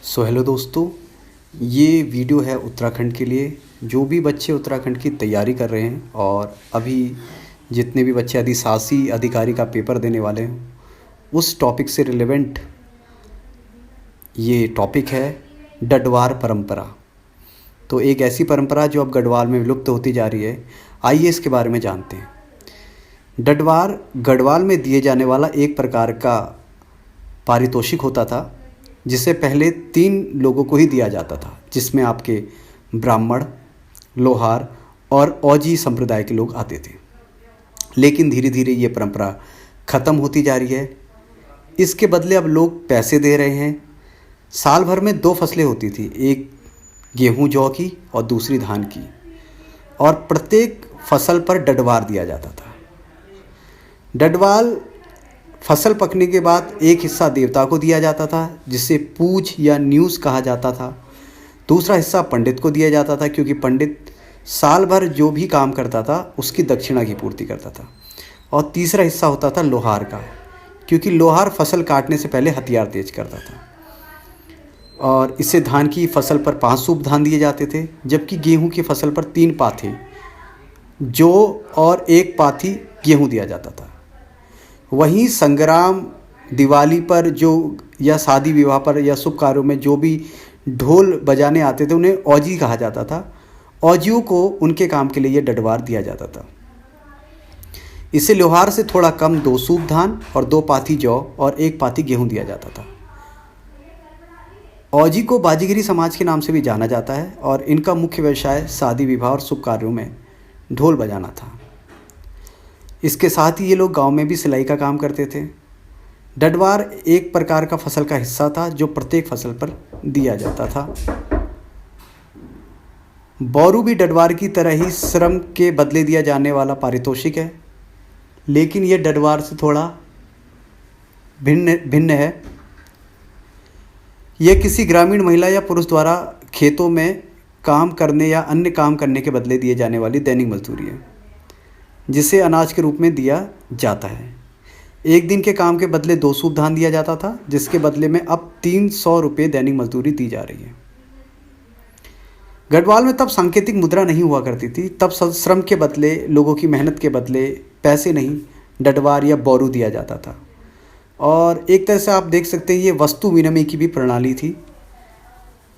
Hello दोस्तों, ये video है उत्तराखंड के लिए। जो भी बच्चे उत्तराखंड की तैयारी कर रहे हैं और अभी जितने भी बच्चे अधिशासी अधिकारी का पेपर देने वाले हैं, उस टॉपिक से रिलेवेंट ये टॉपिक है डडवार परंपरा। तो एक ऐसी परंपरा जो अब गढ़वाल में विलुप्त होती जा रही है, आइए इसके बारे में जानते हैं। डडवार गढ़वाल में दिए जाने वाला एक प्रकार का पारितोषिक होता था, जिसे पहले 3 लोगों को ही दिया जाता था, जिसमें आपके ब्राह्मण, लोहार और औजी संप्रदाय के लोग आते थे। लेकिन धीरे धीरे ये परंपरा ख़त्म होती जा रही है। इसके बदले अब लोग पैसे दे रहे हैं। साल भर में 2 फसलें होती थी, एक गेहूं जौ की और दूसरी धान की, और प्रत्येक फसल पर डडवार दिया जाता था। डडवाल फसल पकने के बाद एक हिस्सा देवता को दिया जाता था, जिसे पूज या न्यूज़ कहा जाता था। दूसरा हिस्सा पंडित को दिया जाता था, क्योंकि पंडित साल भर जो भी काम करता था उसकी दक्षिणा की पूर्ति करता था। और तीसरा हिस्सा होता था लोहार का, क्योंकि लोहार फसल काटने से पहले हथियार तेज करता था। और इससे धान की फसल पर 5 सूप धान दिए जाते थे, जबकि गेहूं की फसल पर 3 पाथे जौ और 1 पाथी गेहूं दिया जाता था। वहीं संग्राम, दिवाली पर जो या शादी विवाह पर या शुभ कार्यों में जो भी ढोल बजाने आते थे, उन्हें औजी कहा जाता था। औजियों को उनके काम के लिए ये डडवार दिया जाता था। इसे लोहार से थोड़ा कम 2 सूप धान और 2 पाथी जौ और 1 पाथी गेहूं दिया जाता था। औजी को बाजीगरी समाज के नाम से भी जाना जाता है, और इनका मुख्य व्यवसाय शादी विवाह और शुभ कार्यों में ढोल बजाना था। इसके साथ ही ये लोग गांव में भी सिलाई का काम करते थे। डडवार एक प्रकार का फसल का हिस्सा था, जो प्रत्येक फसल पर दिया जाता था। बोरू भी डडवार की तरह ही श्रम के बदले दिया जाने वाला पारितोषिक है, लेकिन ये डडवार से थोड़ा भिन्न है। यह किसी ग्रामीण महिला या पुरुष द्वारा खेतों में काम करने या अन्य काम करने के बदले दिए जाने वाली दैनिक मजदूरी है, जिसे अनाज के रूप में दिया जाता है। एक दिन के काम के बदले 2 सूप धान दिया जाता था, जिसके बदले में अब 300 रुपये दैनिक मजदूरी दी जा रही है। गढ़वाल में तब सांकेतिक मुद्रा नहीं हुआ करती थी। तब श्रम के बदले, लोगों की मेहनत के बदले पैसे नहीं, डडवार या बोरू दिया जाता था। और एक तरह से आप देख सकते हैं, ये वस्तु विनिमय की भी प्रणाली थी।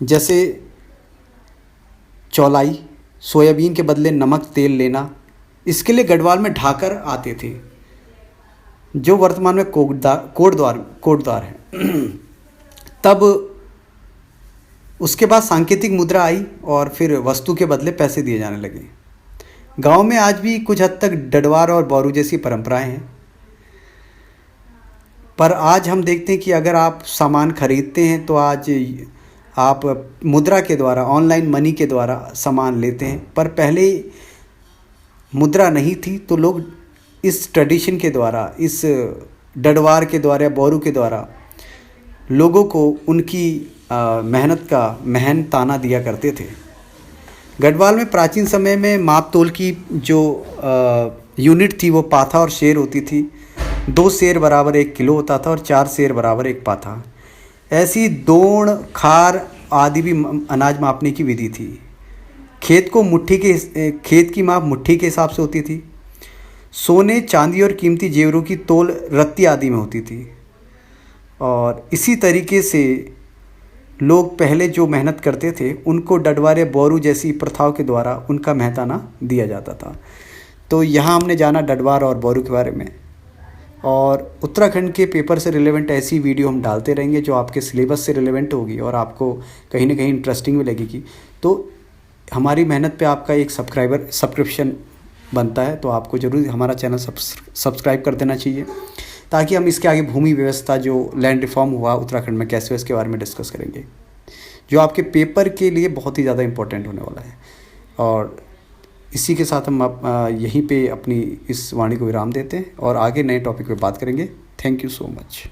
जैसे चौलाई, सोयाबीन के बदले नमक तेल लेना, इसके लिए गढ़वाल में ढाकर आते थे, जो वर्तमान में कोटद्वार है। तब उसके बाद सांकेतिक मुद्रा आई और फिर वस्तु के बदले पैसे दिए जाने लगे। गांव में आज भी कुछ हद तक डडवार और बोरू जैसी परंपराएं हैं, पर आज हम देखते हैं कि अगर आप सामान खरीदते हैं तो आज आप मुद्रा के द्वारा, ऑनलाइन मनी के द्वारा सामान लेते हैं। पर पहले मुद्रा नहीं थी, तो लोग इस ट्रेडिशन के द्वारा, इस डडवार के द्वारा, बोरू के द्वारा लोगों को उनकी मेहनत का मेहनताना दिया करते थे। गढ़वाल में प्राचीन समय में माप तोल की जो यूनिट थी वो पाथा और शेर होती थी। 2 शेर बराबर 1 किलो होता था और 4 शेर बराबर 1 पाथा। ऐसी दोण, खार आदि भी अनाज मापने की विधि थी। खेत की माप मुट्ठी के हिसाब से होती थी। सोने, चांदी और कीमती जेवरों की तोल रत्ती आदि में होती थी। और इसी तरीके से लोग पहले जो मेहनत करते थे, उनको डडवार या बोरू जैसी प्रथाओं के द्वारा उनका मेहनताना दिया जाता था। तो यहाँ हमने जाना डडवार और बोरू के बारे में। और उत्तराखंड के पेपर से रिलेवेंट ऐसी वीडियो हम डालते रहेंगे, जो आपके सिलेबस से रिलेवेंट होगी और आपको कहीं ना कहीं इंटरेस्टिंग भी लगेगी। तो हमारी मेहनत पे आपका एक सब्सक्रिप्शन बनता है, तो आपको ज़रूर हमारा चैनल सब्सक्राइब कर देना चाहिए, ताकि हम इसके आगे भूमि व्यवस्था, जो लैंड रिफॉर्म हुआ उत्तराखंड में कैसे, इसके बारे में डिस्कस करेंगे, जो आपके पेपर के लिए बहुत ही ज़्यादा इम्पोर्टेंट होने वाला है। और इसी के साथ हम यहीं पे अपनी इस वाणी को विराम देते हैं और आगे नए टॉपिक पे बात करेंगे। Thank you so much.